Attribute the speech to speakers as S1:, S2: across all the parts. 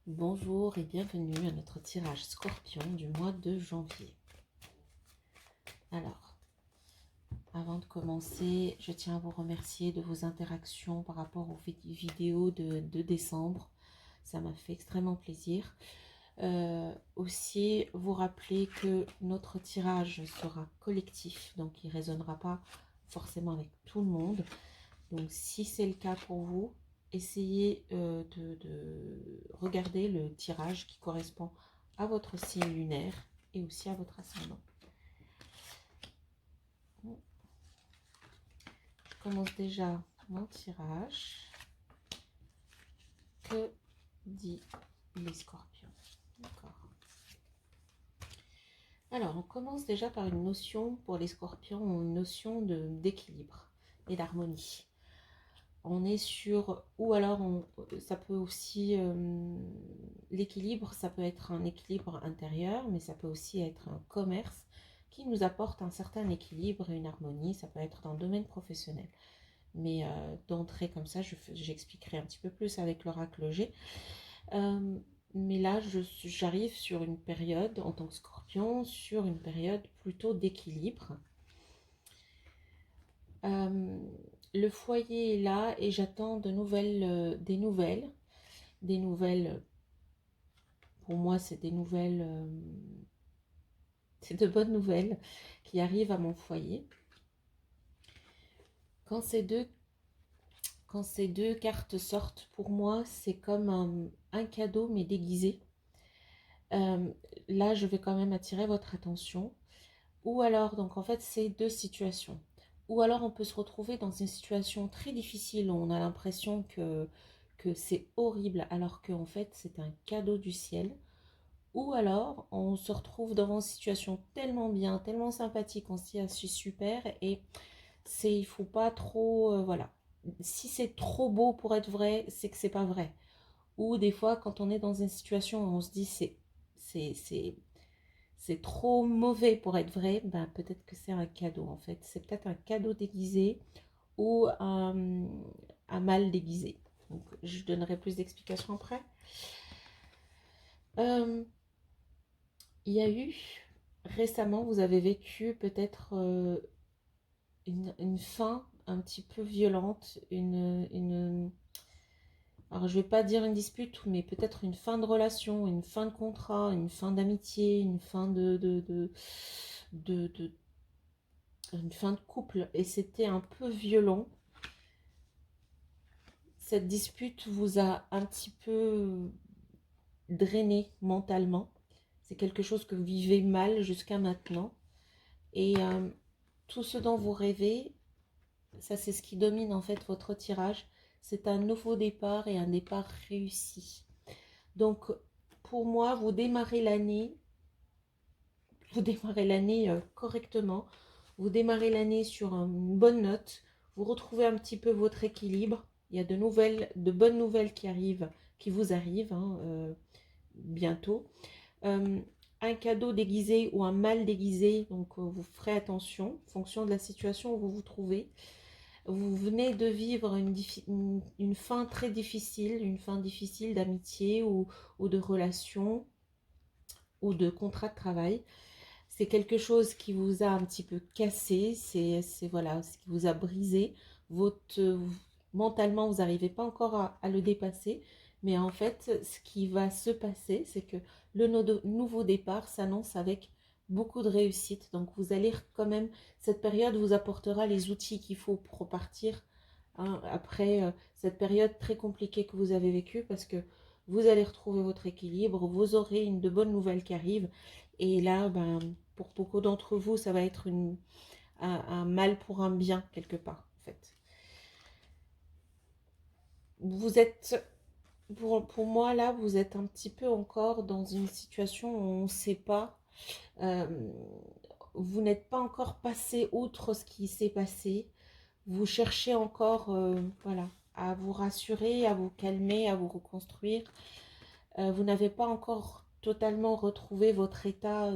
S1: Bonjour et bienvenue à notre tirage Scorpion du mois de janvier. Alors, avant de commencer, je tiens à vous remercier de vos interactions par rapport aux vidéos de décembre. Ça m'a fait extrêmement plaisir. Aussi, vous rappeler que notre tirage sera collectif, donc il ne résonnera pas forcément avec tout le monde. Donc, si c'est le cas pour vous, essayez de regarder le tirage qui correspond à votre signe lunaire et aussi à votre ascendant. Je commence déjà mon tirage. Que dit les scorpions? D'accord. Alors, on commence déjà par une notion pour les scorpions, une notion d'équilibre et d'harmonie. On est sur, ou alors ça peut aussi, l'équilibre, ça peut être un équilibre intérieur, mais ça peut aussi être un commerce qui nous apporte un certain équilibre et une harmonie. Ça peut être dans le domaine professionnel. Mais d'entrée comme ça, j'expliquerai un petit peu plus avec l'oracle G. Mais là, j'arrive sur une période, en tant que scorpion, sur une période plutôt d'équilibre. Le foyer est là et j'attends des nouvelles. Pour moi, c'est des nouvelles, c'est de bonnes nouvelles qui arrivent à mon foyer. Quand ces deux cartes sortent, pour moi, c'est comme un cadeau mais déguisé. Là, je vais quand même attirer votre attention. Ou alors, donc en fait, c'est deux situations. Ou alors, on peut se retrouver dans une situation très difficile où on a l'impression que c'est horrible, alors qu'en fait, c'est un cadeau du ciel. Ou alors, on se retrouve dans une situation tellement bien, tellement sympathique, on se dit, ah, c'est super, et il faut pas trop, voilà. Si c'est trop beau pour être vrai, c'est que c'est pas vrai. Ou des fois, quand on est dans une situation où on se dit, c'est trop mauvais pour être vrai, ben peut-être que c'est un cadeau en fait. C'est peut-être un cadeau déguisé ou un mal déguisé. Donc, je donnerai plus d'explications après. Il y a eu récemment, vous avez vécu peut-être une fin un petit peu violente, alors je vais pas dire une dispute, mais peut-être une fin de relation, une fin de contrat, une fin d'amitié, une fin de une fin de couple, et c'était un peu violent. Cette dispute vous a un petit peu drainé mentalement. C'est quelque chose que vous vivez mal jusqu'à maintenant. Et tout ce dont vous rêvez, ça c'est ce qui domine en fait votre tirage. C'est un nouveau départ et un départ réussi. Donc pour moi, vous démarrez l'année correctement. Vous démarrez l'année sur une bonne note. Vous retrouvez un petit peu votre équilibre. Il y a de bonnes nouvelles qui vous arrivent bientôt. Un cadeau déguisé ou un mal déguisé, donc vous ferez attention en fonction de la situation où vous vous trouvez. Vous venez de vivre une fin très difficile, une fin difficile d'amitié ou de relation ou de contrat de travail. C'est quelque chose qui vous a un petit peu cassé, voilà, ce qui vous a brisé. Mentalement, vous n'arrivez pas encore à le dépasser, mais en fait, ce qui va se passer, c'est que le nouveau départ s'annonce avec beaucoup de réussite. Donc, vous allez quand même, cette période vous apportera les outils qu'il faut pour repartir hein, après cette période très compliquée que vous avez vécue, parce que vous allez retrouver votre équilibre, vous aurez de bonnes nouvelles qui arrivent. Et là, ben, pour beaucoup d'entre vous, ça va être un mal pour un bien, quelque part, en fait. Vous êtes, pour moi, là, vous êtes un petit peu encore dans une situation où on ne sait pas. Euh, vous n'êtes pas encore passé outre ce qui s'est passé. Vous cherchez encore, voilà, à vous rassurer, à vous calmer, à vous reconstruire. Vous n'avez pas encore totalement retrouvé votre état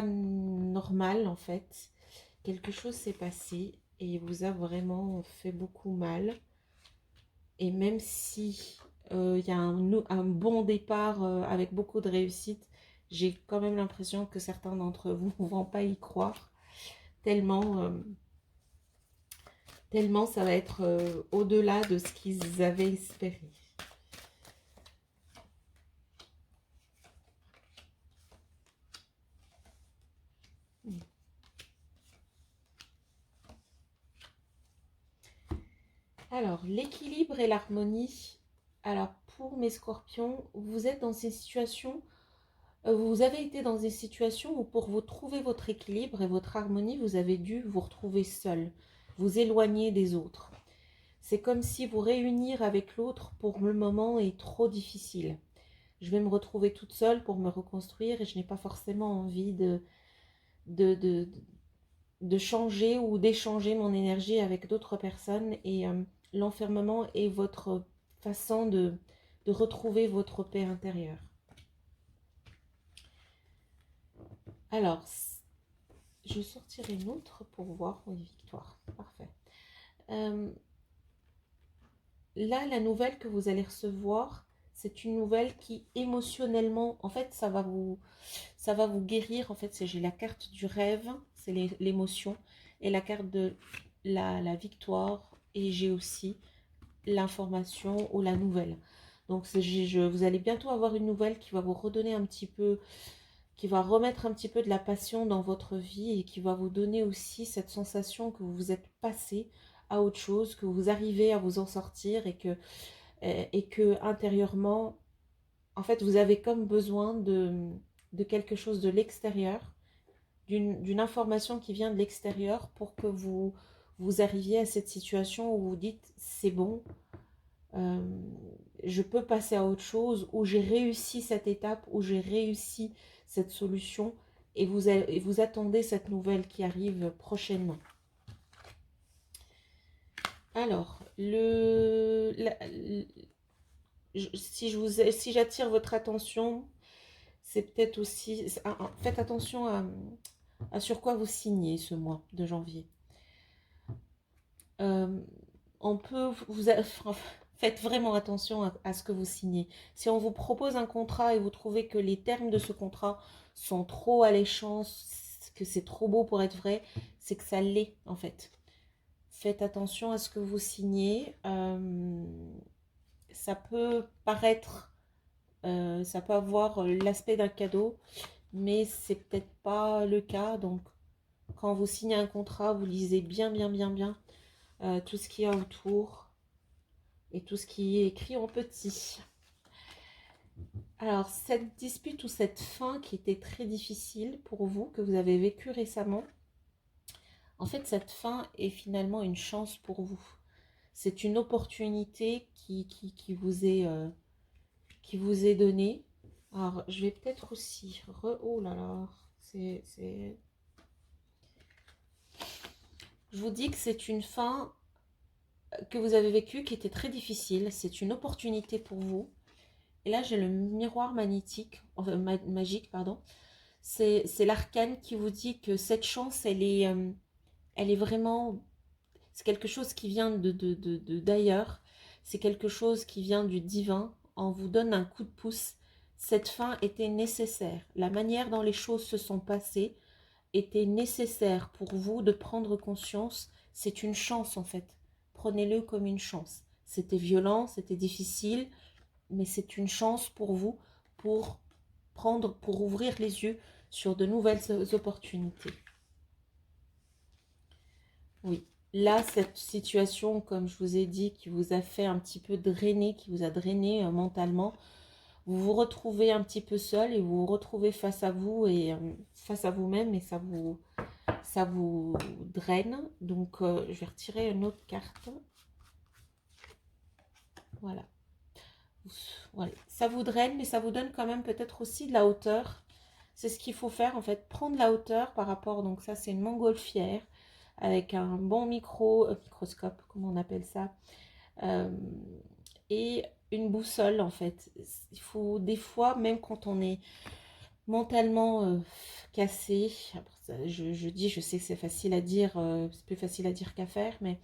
S1: normal en fait. Quelque chose s'est passé et vous a vraiment fait beaucoup mal. Et même si Il y a un bon départ avec beaucoup de réussite. J'ai quand même l'impression que certains d'entre vous ne vont pas y croire, tellement, tellement ça va être au-delà de ce qu'ils avaient espéré. Alors, l'équilibre et l'harmonie. Alors, pour mes scorpions, vous êtes dans ces situations, vous avez été dans des situations où pour vous trouver votre équilibre et votre harmonie, vous avez dû vous retrouver seul, vous éloigner des autres. C'est comme si vous réunir avec l'autre pour le moment est trop difficile. Je vais me retrouver toute seule pour me reconstruire et je n'ai pas forcément envie de, de, de changer ou d'échanger mon énergie avec d'autres personnes. Et l'enfermement est votre façon de retrouver votre paix intérieure. Alors, je sortirai une autre pour voir. Oui, victoire. Parfait. Là, la nouvelle que vous allez recevoir, c'est une nouvelle qui émotionnellement, en fait, ça va vous guérir. En fait, j'ai la carte du rêve, c'est l'émotion, et la carte de la victoire, et j'ai aussi l'information ou la nouvelle. Donc, vous allez bientôt avoir une nouvelle qui va vous redonner un petit peu, qui va remettre un petit peu de la passion dans votre vie et qui va vous donner aussi cette sensation que vous vous êtes passé à autre chose, que vous arrivez à vous en sortir et que intérieurement, en fait, vous avez comme besoin de quelque chose de l'extérieur, d'une information qui vient de l'extérieur pour que vous arriviez à cette situation où vous dites c'est bon, euh, je peux passer à autre chose, où j'ai réussi cette étape, où j'ai réussi cette solution et vous attendez cette nouvelle qui arrive prochainement. Alors, si j'attire votre attention, c'est peut-être aussi... Faites attention à sur quoi vous signez ce mois de janvier. On peut faites vraiment attention à ce que vous signez. Si on vous propose un contrat et vous trouvez que les termes de ce contrat sont trop alléchants, que c'est trop beau pour être vrai, c'est que ça l'est en fait. Faites attention à ce que vous signez. Ça peut paraître, ça peut avoir l'aspect d'un cadeau, mais c'est peut-être pas le cas. Donc, quand vous signez un contrat, vous lisez bien tout ce qu'il y a autour et tout ce qui est écrit en petit. Alors, cette dispute ou cette fin qui était très difficile pour vous, que vous avez vécu récemment, en fait, cette fin est finalement une chance pour vous. C'est une opportunité qui vous est donnée. Alors, je vais peut-être aussi... Oh là là, c'est... Je vous dis que c'est une fin que vous avez vécue qui était très difficile. C'est une opportunité pour vous. Et là, j'ai le miroir magnétique, enfin, magique, pardon. C'est l'arcane qui vous dit que cette chance, elle est vraiment... C'est quelque chose qui vient d'ailleurs. C'est quelque chose qui vient du divin. On vous donne un coup de pouce. Cette fin était nécessaire. La manière dont les choses se sont passées était nécessaire pour vous de prendre conscience. C'est une chance en fait. Prenez-le comme une chance. C'était violent, c'était difficile, mais c'est une chance pour vous pour ouvrir les yeux sur de nouvelles opportunités. Oui, là, cette situation, comme je vous ai dit, qui vous a fait un petit peu drainer, qui vous a drainé mentalement, vous vous retrouvez un petit peu seul et vous vous retrouvez face à vous et face à vous-même et ça vous draine. Donc, je vais retirer une autre carte. Voilà. Voilà. Ça vous draine, mais ça vous donne quand même peut-être aussi de la hauteur. C'est ce qu'il faut faire, en fait, prendre la hauteur par rapport, donc ça c'est une montgolfière, avec un bon microscope, comme on appelle ça, et une boussole, en fait. Il faut, des fois, même quand on est mentalement cassé, je sais que c'est facile à dire, c'est plus facile à dire qu'à faire, mais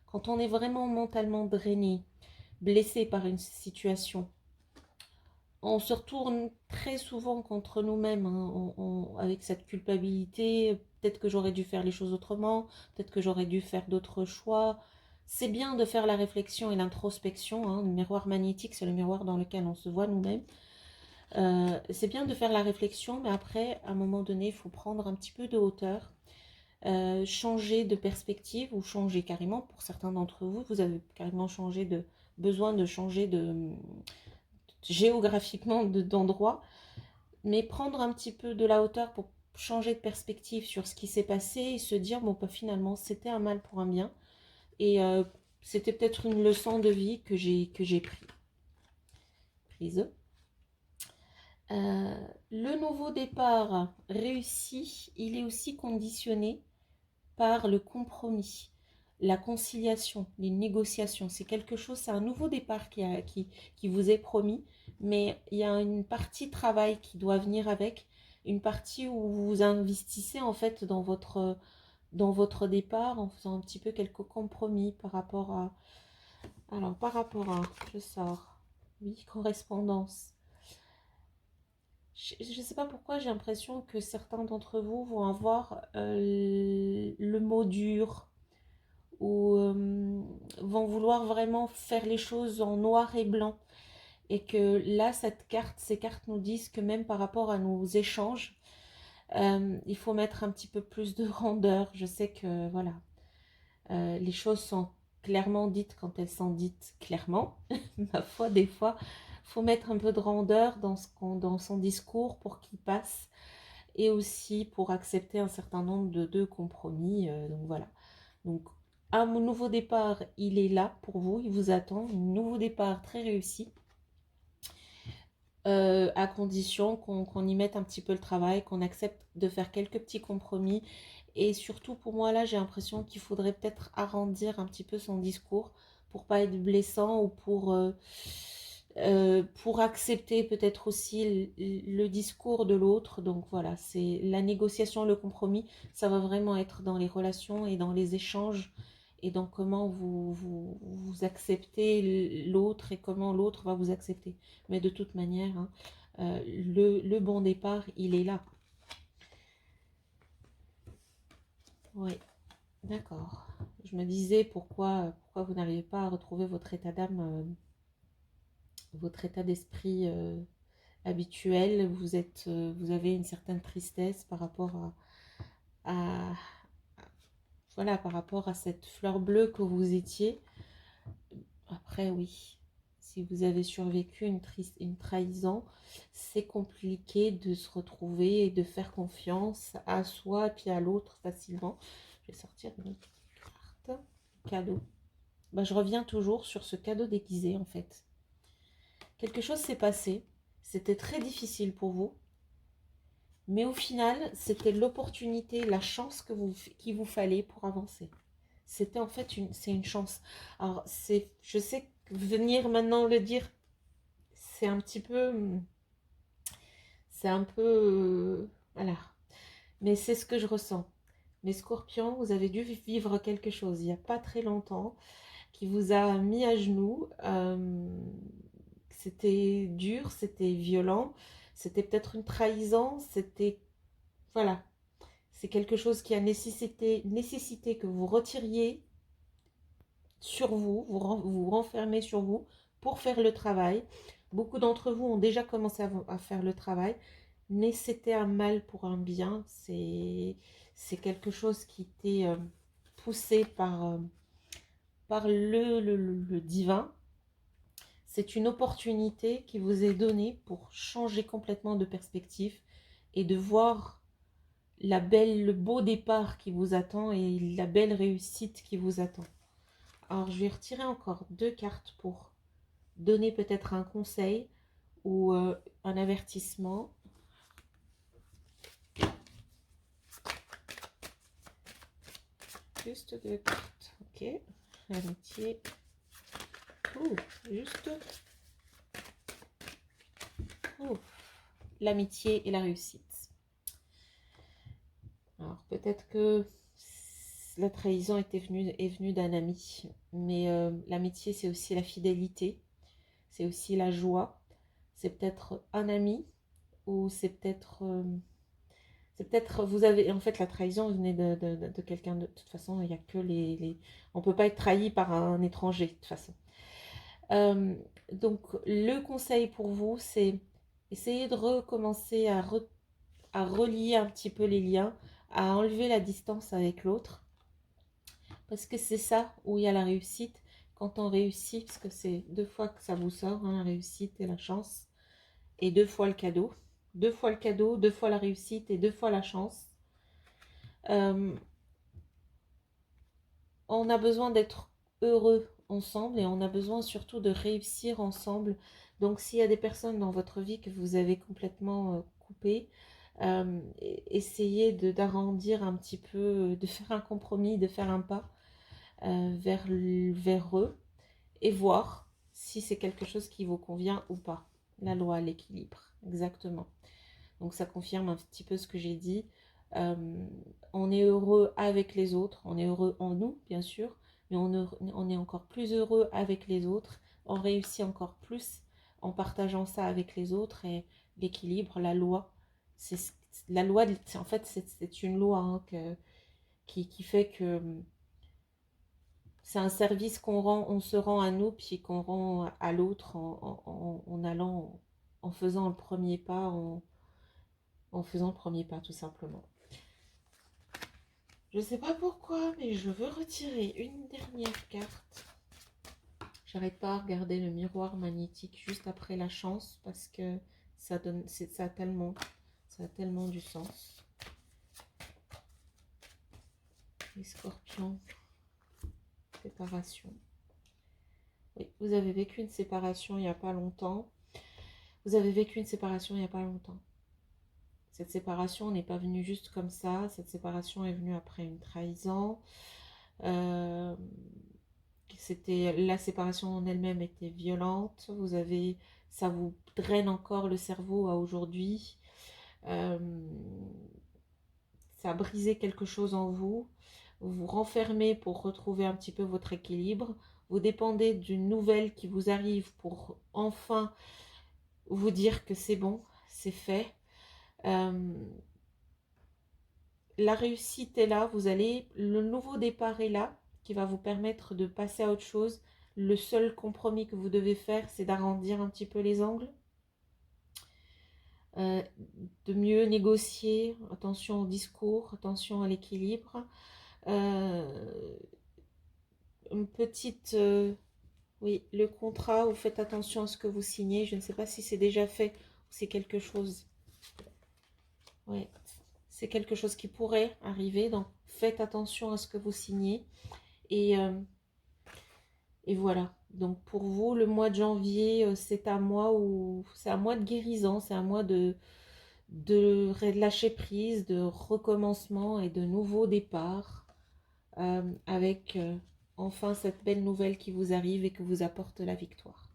S1: quand on est vraiment mentalement drainé, blessé par une situation. On se retourne très souvent contre nous-mêmes, hein, avec cette culpabilité. Peut-être que j'aurais dû faire les choses autrement, peut-être que j'aurais dû faire d'autres choix. C'est bien de faire la réflexion et l'introspection, hein. Le miroir magnétique, c'est le miroir dans lequel on se voit nous-mêmes. C'est bien de faire la réflexion, mais après, à un moment donné, il faut prendre un petit peu de hauteur, changer de perspective ou changer carrément. Pour certains d'entre vous, vous avez carrément besoin de changer géographiquement d'endroit, mais prendre un petit peu de la hauteur pour changer de perspective sur ce qui s'est passé et se dire, bon, bah, finalement, c'était un mal pour un bien. Et c'était peut-être une leçon de vie que j'ai prise. Le nouveau départ réussi, il est aussi conditionné par le compromis, la conciliation, les négociations. C'est quelque chose, c'est un nouveau départ qui vous est promis, mais il y a une partie travail qui doit venir avec, une partie où vous investissez en fait dans votre départ en faisant un petit peu quelques compromis par rapport à... Alors, par rapport à... Je sors. Oui, correspondance. Je ne sais pas pourquoi j'ai l'impression que certains d'entre vous vont avoir le mot dur ou vont vouloir vraiment faire les choses en noir et blanc. Et que là, ces cartes nous disent que même par rapport à nos échanges, il faut mettre un petit peu plus de rondeur. Je sais que voilà, les choses sont clairement dites quand elles sont dites clairement. Ma foi, des fois, faut mettre un peu de rondeur dans son discours pour qu'il passe et aussi pour accepter un certain nombre de compromis. Donc voilà. Donc un nouveau départ, il est là pour vous, il vous attend. Un nouveau départ très réussi. À condition qu'on y mette un petit peu le travail, qu'on accepte de faire quelques petits compromis. Et surtout pour moi là, j'ai l'impression qu'il faudrait peut-être arrondir un petit peu son discours pour pas être blessant ou pour accepter peut-être aussi le discours de l'autre. Donc voilà, c'est la négociation, le compromis, ça va vraiment être dans les relations et dans les échanges et dans comment vous acceptez l'autre et comment l'autre va vous accepter. Mais de toute manière, hein, le bon départ, il est là. Oui, d'accord. Je me disais pourquoi vous n'arrivez pas à retrouver votre état d'âme, votre état d'esprit habituel. Vous avez une certaine tristesse par rapport à, voilà, par rapport à cette fleur bleue que vous étiez. Après, oui, si vous avez survécu une trahison, c'est compliqué de se retrouver et de faire confiance à soi puis à l'autre facilement. Je vais sortir une autre carte. Cadeau. Ben, je reviens toujours sur ce cadeau déguisé en fait. Quelque chose s'est passé. C'était très difficile pour vous. Mais au final, c'était l'opportunité, la chance qu'il vous fallait pour avancer. C'était en fait c'est une chance. Alors, je sais que venir maintenant le dire, c'est un petit peu, c'est un peu, voilà. Mais c'est ce que je ressens. Les scorpions, vous avez dû vivre quelque chose il n'y a pas très longtemps qui vous a mis à genoux. C'était dur, c'était violent, c'était peut-être une trahison, c'était, voilà. C'est quelque chose qui a nécessité que vous retiriez sur vous, vous renfermez sur vous pour faire le travail. Beaucoup d'entre vous ont déjà commencé à faire le travail, mais c'était un mal pour un bien. C'est quelque chose qui était poussé par le divin. C'est une opportunité qui vous est donnée pour changer complètement de perspective et de voir le beau départ qui vous attend et la belle réussite qui vous attend. Alors, je vais retirer encore 2 cartes pour donner peut-être un conseil ou un avertissement. Juste 2 cartes, ok. L'amitié. Juste. L'amitié et la réussite. Alors, peut-être que la trahison est venue d'un ami. Mais l'amitié, c'est aussi la fidélité, c'est aussi la joie. C'est peut-être un ami ou c'est peut-être, vous avez, en fait, la trahison venait de quelqu'un de toute façon, il n'y a que on ne peut pas être trahi par un étranger, de toute façon. Euh, donc, le conseil pour vous, c'est essayer de recommencer à relier un petit peu les liens, à enlever la distance avec l'autre, parce que c'est ça où il y a la réussite. Quand on réussit, parce que c'est 2 fois que ça vous sort, hein, la réussite et la chance, et 2 fois le cadeau. 2 fois le cadeau, 2 fois la réussite et 2 fois la chance. Euh, on a besoin d'être heureux ensemble et on a besoin surtout de réussir ensemble. Donc s'il y a des personnes dans votre vie que vous avez complètement coupées, essayez d'arrondir un petit peu, de faire un compromis, de faire un pas vers eux et voir si c'est quelque chose qui vous convient ou pas. La loi, l'équilibre, exactement. Donc ça confirme un petit peu ce que j'ai dit. Euh, on est heureux avec les autres, on est heureux en nous, bien sûr, mais on est encore plus heureux avec les autres, on réussit encore plus en partageant ça avec les autres et l'équilibre, la loi. C'est la loi, en fait, c'est une loi hein, qui fait que c'est un service qu'on rend, on se rend à nous, puis qu'on rend à l'autre en allant, en faisant le premier pas, en faisant le premier pas, tout simplement. Je sais pas pourquoi, mais je veux retirer une dernière carte. J'arrête pas à regarder le miroir magnétique juste après la chance parce que ça donne, ça a tellement du sens. Les scorpions, séparation. Oui, vous avez vécu une séparation il n'y a pas longtemps. Vous avez vécu une séparation il n'y a pas longtemps. Cette séparation n'est pas venue juste comme ça. Cette séparation est venue après une trahison. La séparation en elle-même était violente. Ça vous draine encore le cerveau à aujourd'hui. Ça a brisé quelque chose en vous. Vous vous renfermez pour retrouver un petit peu votre équilibre. Vous dépendez d'une nouvelle qui vous arrive pour enfin vous dire que c'est bon, c'est fait. La réussite est là, le nouveau départ est là, qui va vous permettre de passer à autre chose. Le seul compromis que vous devez faire, c'est d'arrondir un petit peu les angles, de mieux négocier, attention au discours, attention à l'équilibre. Une petite... oui, le contrat, vous faites attention à ce que vous signez. Je ne sais pas si c'est déjà fait ou c'est quelque chose... Oui, c'est quelque chose qui pourrait arriver, donc faites attention à ce que vous signez. Et voilà. Donc pour vous, le mois de janvier, c'est un mois de guérison, c'est un mois de lâcher prise, de recommencement et de nouveau départ, avec enfin cette belle nouvelle qui vous arrive et que vous apporte la victoire.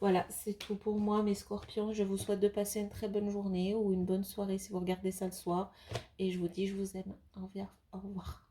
S1: Voilà, c'est tout pour moi, mes scorpions. Je vous souhaite de passer une très bonne journée ou une bonne soirée si vous regardez ça le soir. Et je vous dis, je vous aime. Au revoir. Au revoir.